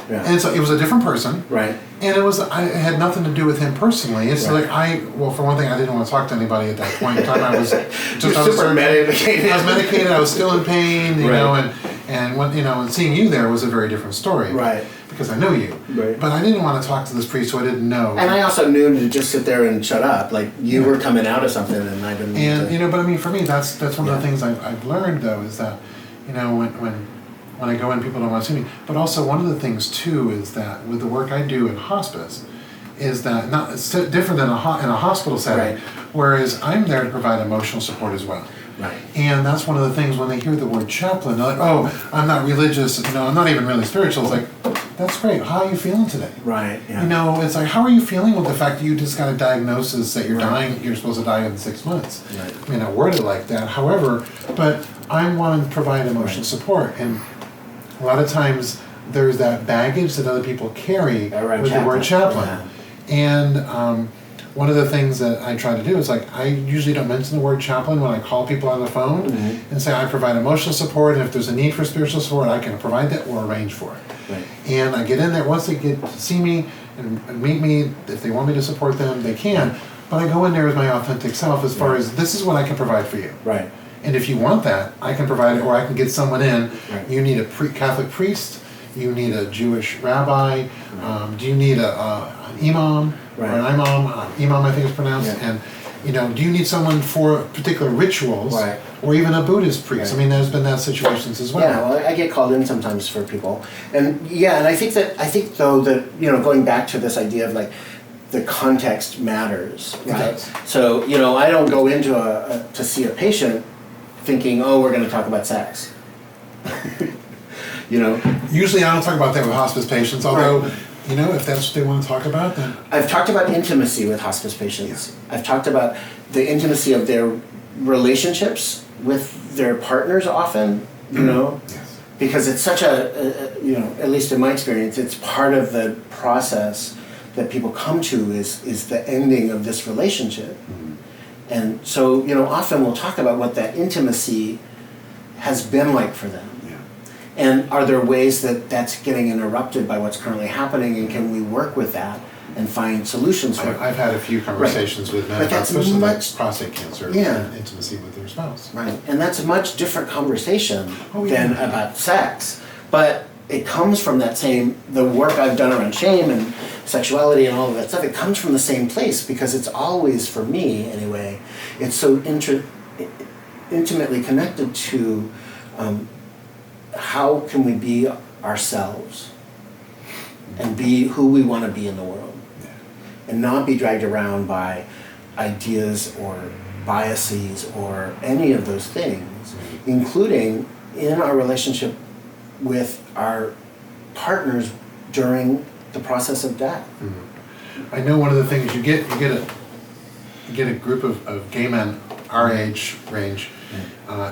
[SPEAKER 1] Yeah.
[SPEAKER 3] And so it was a different person.
[SPEAKER 1] Right.
[SPEAKER 3] And it had nothing to do with him personally. It's
[SPEAKER 1] Right.
[SPEAKER 3] well, for one thing, I didn't want to talk to anybody at that point in time. I was just
[SPEAKER 1] You're
[SPEAKER 3] out of
[SPEAKER 1] super
[SPEAKER 3] surgery.
[SPEAKER 1] medicated.
[SPEAKER 3] I was medicated. I was still in pain, you
[SPEAKER 1] Right.
[SPEAKER 3] know, and when and seeing you there was a very different story.
[SPEAKER 1] Right.
[SPEAKER 3] Because I know you.
[SPEAKER 1] Right.
[SPEAKER 3] But I didn't want to talk to this priest who I didn't know.
[SPEAKER 1] And I also knew to just sit there and shut up. Like, you were coming out of something and I didn't
[SPEAKER 3] And
[SPEAKER 1] need to-
[SPEAKER 3] but I mean, for me, that's one of the things I've learned though is that, when I go in, people don't want to see me. But also one of the things too is that with the work I do in hospice, is that it's different than in a hospital setting.
[SPEAKER 1] Right.
[SPEAKER 3] Whereas I'm there to provide emotional support as well.
[SPEAKER 1] Right.
[SPEAKER 3] And that's one of the things when they hear the word chaplain, they're like, oh, I'm not religious, I'm not even really spiritual. It's like, that's great. How are you feeling today?
[SPEAKER 1] Right. Yeah.
[SPEAKER 3] It's like, how are you feeling with the fact that you just got a diagnosis that you're
[SPEAKER 1] Right.
[SPEAKER 3] dying, you're supposed to die in 6 months?
[SPEAKER 1] Right.
[SPEAKER 3] I mean, I word it like that. However, but I want to provide emotional support. And a lot of times there's that baggage that other people carry
[SPEAKER 1] Around
[SPEAKER 3] with the word chaplain.
[SPEAKER 1] Yeah.
[SPEAKER 3] And one of the things that I try to do is I usually don't mention the word chaplain when I call people on the phone and say I provide emotional support, and if there's a need for spiritual support, I can provide that or arrange for it.
[SPEAKER 1] Right.
[SPEAKER 3] And I get in there, once they get to see me and meet me, if they want me to support them, they can. But I go in there as my authentic self as far as this is what I can provide for you.
[SPEAKER 1] Right.
[SPEAKER 3] And if you want that, I can provide it, or I can get someone in.
[SPEAKER 1] Right.
[SPEAKER 3] You need a Catholic priest, you need a Jewish rabbi, do you need an imam,
[SPEAKER 1] Right.
[SPEAKER 3] or an imam, I think it's pronounced,
[SPEAKER 1] Yeah.
[SPEAKER 3] and do you need someone for particular rituals,
[SPEAKER 1] Right.
[SPEAKER 3] or even a Buddhist priest?
[SPEAKER 1] Right.
[SPEAKER 3] I mean, there's been that situations as well.
[SPEAKER 1] Yeah, well, I get called in sometimes for people, and I think though that going back to this idea of like the context matters,
[SPEAKER 3] It
[SPEAKER 1] right?
[SPEAKER 3] does.
[SPEAKER 1] So I don't go into to see a patient thinking, oh, we're going to talk about sex.
[SPEAKER 3] Usually I don't talk about that with hospice patients, although,
[SPEAKER 1] Right.
[SPEAKER 3] if that's what they want to talk about, then
[SPEAKER 1] I've talked about intimacy with hospice patients. I've talked about the intimacy of their relationships with their partners often,
[SPEAKER 3] yes.
[SPEAKER 1] because it's such at least in my experience, it's part of the process that people come to is the ending of this relationship. And so, often we'll talk about what that intimacy has been like for them.
[SPEAKER 3] Yeah.
[SPEAKER 1] And are there ways that that's getting interrupted by what's currently happening, and can we work with that and find solutions for it?
[SPEAKER 3] I've had a few conversations with men
[SPEAKER 1] But
[SPEAKER 3] about
[SPEAKER 1] that's
[SPEAKER 3] especially like
[SPEAKER 1] much-
[SPEAKER 3] prostate cancer
[SPEAKER 1] Yeah.
[SPEAKER 3] and intimacy with their spouse.
[SPEAKER 1] Right, and that's a much different conversation
[SPEAKER 3] Oh, yeah.
[SPEAKER 1] than about sex. But it comes from the work I've done around shame and sexuality and all of that stuff, it comes from the same place, because it's always, for me anyway, it's so intimately connected to how can we be ourselves and be who we want to be in the world, and not be dragged around by ideas or biases or any of those things, including in our relationship with our partners during the process of death.
[SPEAKER 3] I know one of the things you get a group of gay men our age range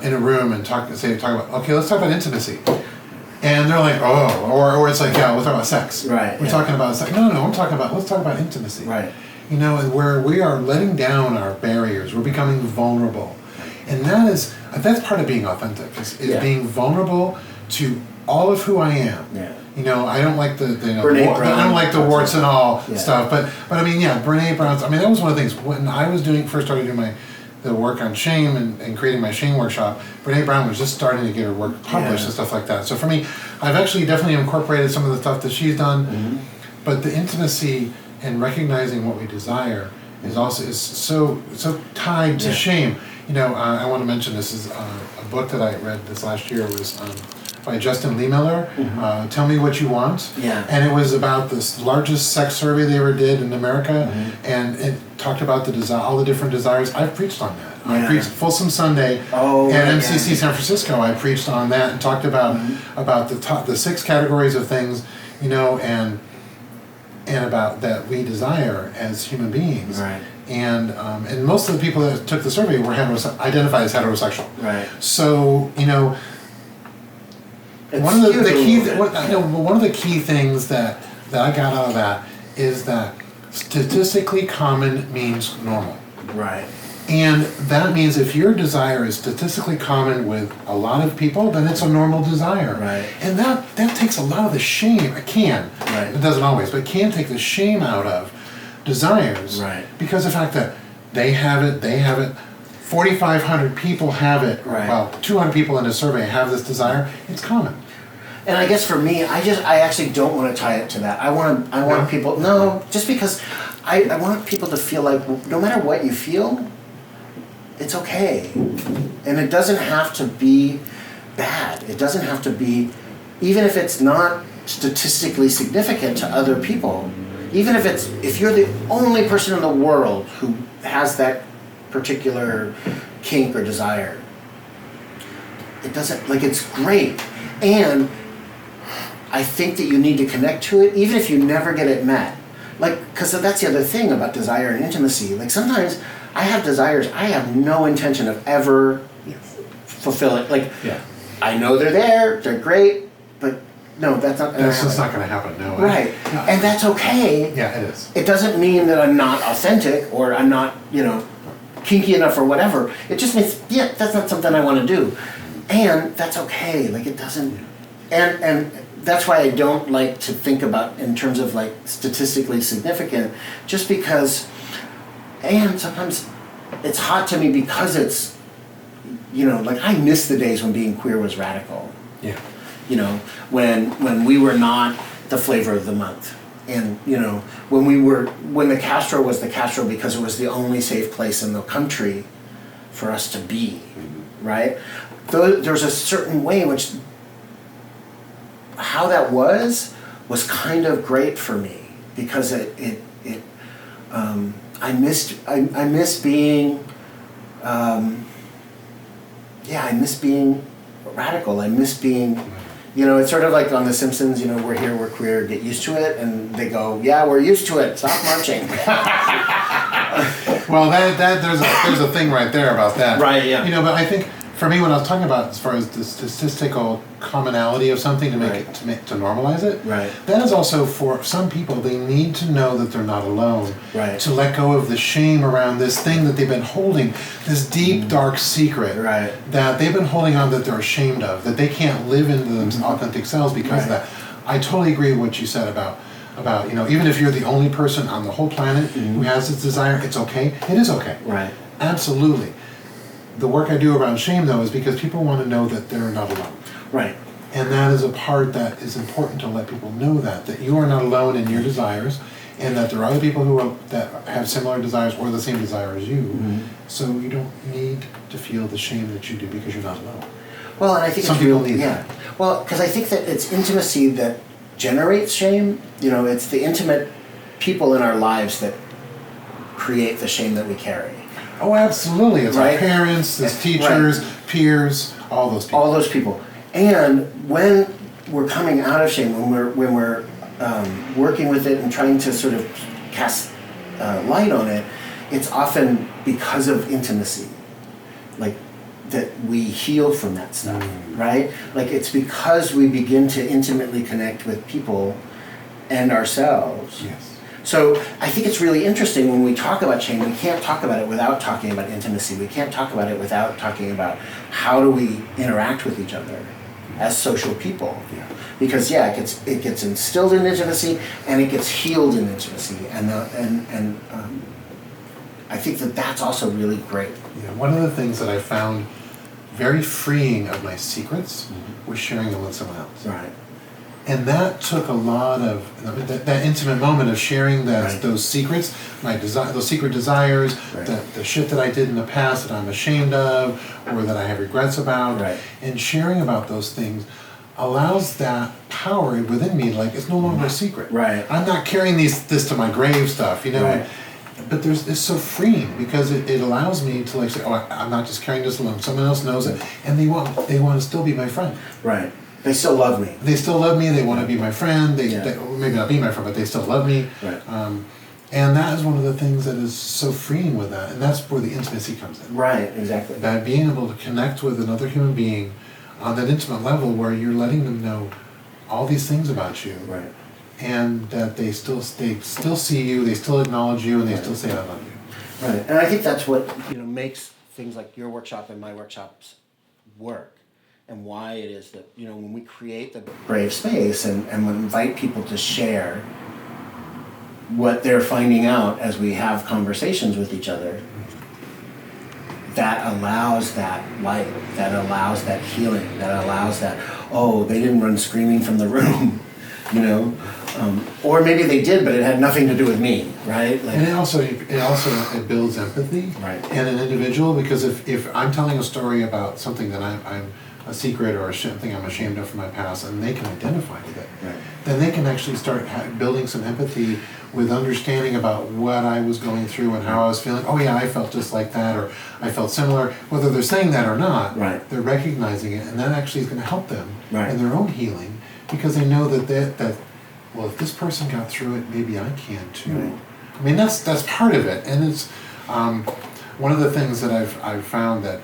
[SPEAKER 3] in a room and talk about, okay, let's talk about intimacy. And they're like, oh, or it's like, yeah, we'll talk about sex.
[SPEAKER 1] Right,
[SPEAKER 3] We're
[SPEAKER 1] yeah.
[SPEAKER 3] talking about sex. No, let's talk about intimacy.
[SPEAKER 1] Right.
[SPEAKER 3] And where we are letting down our barriers, we're becoming vulnerable. And that's part of being authentic, is
[SPEAKER 1] Yeah.
[SPEAKER 3] being vulnerable to all of who I am.
[SPEAKER 1] Yeah.
[SPEAKER 3] I don't like the
[SPEAKER 1] Brene Brown.
[SPEAKER 3] I don't like the warts and all
[SPEAKER 1] Yeah.
[SPEAKER 3] stuff, but I mean, yeah, Brene Brown's. I mean, that was one of the things when I was first started doing the work on shame and creating my shame workshop. Brene Brown was just starting to get her work published
[SPEAKER 1] Yeah.
[SPEAKER 3] and stuff like that. So for me, I've actually definitely incorporated some of the stuff that she's done, but the intimacy and recognizing what we desire is so tied to
[SPEAKER 1] Yeah.
[SPEAKER 3] shame. I want to mention this is a book that I read this last year was by Justin Lee Miller, Tell Me What You Want.
[SPEAKER 1] Yeah.
[SPEAKER 3] And it was about this largest sex survey they ever did in America, and it talked about all the different desires. I've preached on that. I preached Folsom Sunday at MCC San Francisco. I preached on that and talked about the 6 categories of things, you know, and about that we desire as human beings.
[SPEAKER 1] Right.
[SPEAKER 3] And most of the people that took the survey were identified as heterosexual.
[SPEAKER 1] Right.
[SPEAKER 3] So, you know, one of the key things that I got out of that is that statistically common means normal.
[SPEAKER 1] Right.
[SPEAKER 3] And that means if your desire is statistically common with a lot of people, then it's a normal desire.
[SPEAKER 1] Right.
[SPEAKER 3] And that takes a lot of the shame. It can.
[SPEAKER 1] Right.
[SPEAKER 3] It doesn't always, but it can take the shame out of desires.
[SPEAKER 1] Right.
[SPEAKER 3] Because of the fact that they have it, 4,500 people have it,
[SPEAKER 1] Right.
[SPEAKER 3] well, 200 people in a survey have this desire, it's common.
[SPEAKER 1] And I guess for me, I actually don't want to tie it to that. I want people, just because I want people to feel like no matter what you feel, it's okay. And it doesn't have to be bad. It doesn't have to be, even if it's not statistically significant to other people, even if you're the only person in the world who has that particular kink or desire, it doesn't, like, it's great. And I think that you need to connect to it, even if you never get it met. Like, because that's the other thing about desire and intimacy. Like, sometimes I have desires I have no intention of ever fulfilling. Like, I know they're great, but no, that's not.
[SPEAKER 3] That's just not going to happen. No.
[SPEAKER 1] Right, and that's okay.
[SPEAKER 3] Yeah, it is.
[SPEAKER 1] It doesn't mean that I'm not authentic or I'm not, kinky enough or whatever. It just means, that's not something I want to do, and that's okay. Like, it doesn't, and that's why I don't like to think about in terms of like statistically significant, just because. And sometimes it's hot to me because it's, like, I miss the days when being queer was radical.
[SPEAKER 3] Yeah.
[SPEAKER 1] When we were not the flavor of the month. And, when the Castro was the Castro because it was the only safe place in the country for us to be, right? There's a certain way in which how that was kind of great for me because I miss being, I miss being radical. I miss being, it's sort of like on The Simpsons, we're here, we're queer, get used to it. And they go, yeah, we're used to it, stop marching.
[SPEAKER 3] Well, there's a thing right there about that.
[SPEAKER 1] Right, yeah.
[SPEAKER 3] But I think for me, when I was talking about as far as the statistical commonality of something to make it to normalize it,
[SPEAKER 1] right.
[SPEAKER 3] That is also for some people. They need to know that they're not alone.
[SPEAKER 1] Right.
[SPEAKER 3] To let go of the shame around this thing that they've been holding, this deep, dark secret
[SPEAKER 1] right.
[SPEAKER 3] that they've been holding on that they're ashamed of, that they can't live into themselves authentic selves because of that. I totally agree with what you said about even if you're the only person on the whole planet who has this desire, it's okay. It is okay.
[SPEAKER 1] Right.
[SPEAKER 3] Absolutely. The work I do around shame, though, is because people want to know that they're not alone.
[SPEAKER 1] Right.
[SPEAKER 3] And that is a part that is important to let people know that you are not alone in your desires, and that there are other people that have similar desires or the same desire as you. Mm-hmm. So you don't need to feel the shame that you do because you're not alone.
[SPEAKER 1] Well, and I think
[SPEAKER 3] some people need that.
[SPEAKER 1] Well, because I think that it's intimacy that generates shame. It's the intimate people in our lives that create the shame that we carry.
[SPEAKER 3] Oh, absolutely. It's our parents, it's teachers, peers, all those people.
[SPEAKER 1] All those people. And when we're coming out of shame, when we're working with it and trying to sort of cast light on it, it's often because of intimacy. Like, that we heal from that stuff, right? Like, it's because we begin to intimately connect with people and ourselves.
[SPEAKER 3] Yes.
[SPEAKER 1] So I think it's really interesting when we talk about shame, we can't talk about it without talking about intimacy. We can't talk about it without talking about how do we interact with each other as social people.
[SPEAKER 3] Yeah.
[SPEAKER 1] Because it gets instilled in intimacy and it gets healed in intimacy, and I think that that's also really great.
[SPEAKER 3] Yeah. One of the things that I found very freeing of my secrets was sharing them with someone else.
[SPEAKER 1] Right.
[SPEAKER 3] And that took a lot of that intimate moment of sharing those secrets, those secret desires, the shit that I did in the past that I'm ashamed of or that I have regrets about, and sharing about those things allows that power within me, like it's no longer a secret.
[SPEAKER 1] Right.
[SPEAKER 3] I'm not carrying this to my grave stuff, you know.
[SPEAKER 1] Right.
[SPEAKER 3] But it's so freeing because it allows me to like say, oh, I'm not just carrying this alone. Someone else knows it, and they want to still be my friend.
[SPEAKER 1] Right. They still love me.
[SPEAKER 3] They still love me. They want to be my friend. They maybe not be my friend, but they still love me.
[SPEAKER 1] Right.
[SPEAKER 3] And that is one of the things that is so freeing with that, and that's where the intimacy comes in.
[SPEAKER 1] Right. Exactly.
[SPEAKER 3] That being able to connect with another human being on that intimate level, where you're letting them know all these things about you.
[SPEAKER 1] Right.
[SPEAKER 3] And that they still see you, they still acknowledge you, and they still say I love you.
[SPEAKER 1] Right, and I think that's what makes things like your workshop and my workshops work, and why it is that when we create the brave space and we invite people to share what they're finding out as we have conversations with each other, that allows that light, that allows that healing, that allows that they didn't run screaming from the room, or maybe they did, but it had nothing to do with me, right? Like,
[SPEAKER 3] and it builds empathy in an individual, because if I'm telling a story about something that I'm a secret or something I'm ashamed of from my past, and they can identify with it, then they can actually start building some empathy with understanding about what I was going through and how I was feeling. Oh yeah, I felt just like that, or I felt similar. Whether they're saying that or not, they're recognizing it, and that actually is going to help them in their own healing, because they know that well, if this person got through it, maybe I can too. Right. I mean, that's part of it, and it's one of the things that I've found that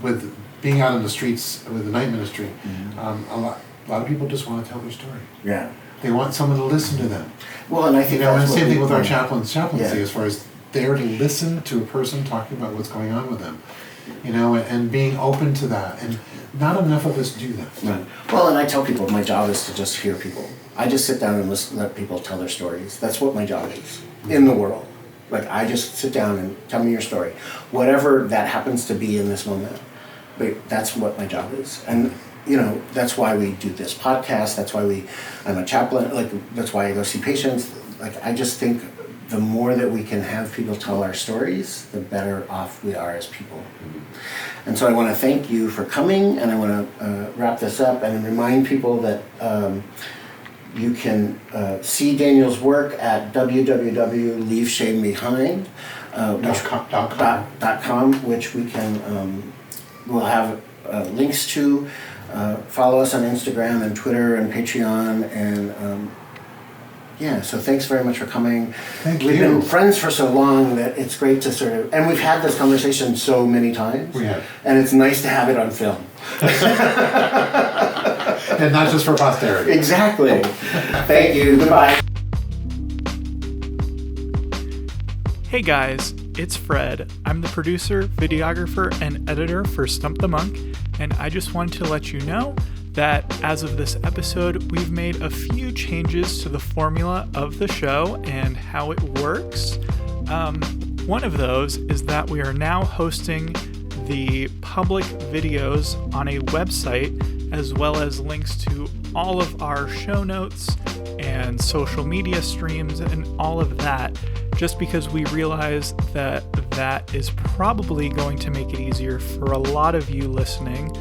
[SPEAKER 3] with being out in the streets with the night ministry, a lot of people just want to tell their story. Yeah. They want someone to listen to them.
[SPEAKER 1] Well, and I think
[SPEAKER 3] and the same thing with our chaplaincy, as far as there to listen to a person talking about what's going on with them, and being open to that. And not enough of us do that.
[SPEAKER 1] Right. Well, and I tell people my job is to just hear people. I just sit down and let people tell their stories. That's what my job is in the world. Like, I just sit down and tell me your story, whatever that happens to be in this moment. But that's what my job is, and that's why we do this podcast. That's why I'm a chaplain. Like, that's why I go see patients. Like, I just think the more that we can have people tell our stories, the better off we are as people. And so I want to thank you for coming, and I want to wrap this up and remind people that you can see Daniel's work at www.leaveshamebehind.com, which we can we'll have links to. Follow us on Instagram and Twitter and Patreon, and so thanks very much for coming. We've been friends for so long that it's great to and we've had this conversation so many times.
[SPEAKER 3] We have.
[SPEAKER 1] And it's nice to have it on film.
[SPEAKER 3] And not just for posterity.
[SPEAKER 1] Exactly. Thank you. Goodbye.
[SPEAKER 2] Hey guys, it's Fred. I'm the producer, videographer, and editor for Stump the Monk, and I just wanted to let you know that as of this episode, we've made a few changes to the formula of the show and how it works. One of those is that we are now hosting the public videos on a website, as well as links to all of our show notes and social media streams and all of that, just because we realize that that is probably going to make it easier for a lot of you listening.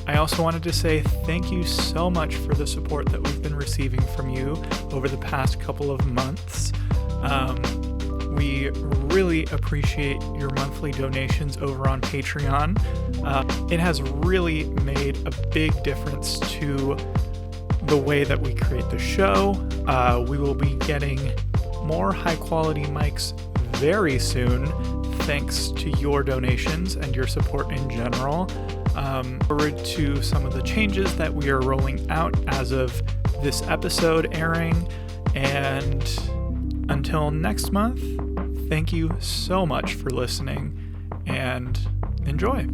[SPEAKER 2] I also wanted to say thank you so much for the support that we've been receiving from you over the past couple of months. We really appreciate your monthly donations over on Patreon. It has really made a big difference to the way that we create the show. We will be getting more high quality mics very soon, thanks to your donations and your support in general. Forward to some of the changes that we are rolling out as of this episode airing, and until next month, thank you so much for listening, and enjoy.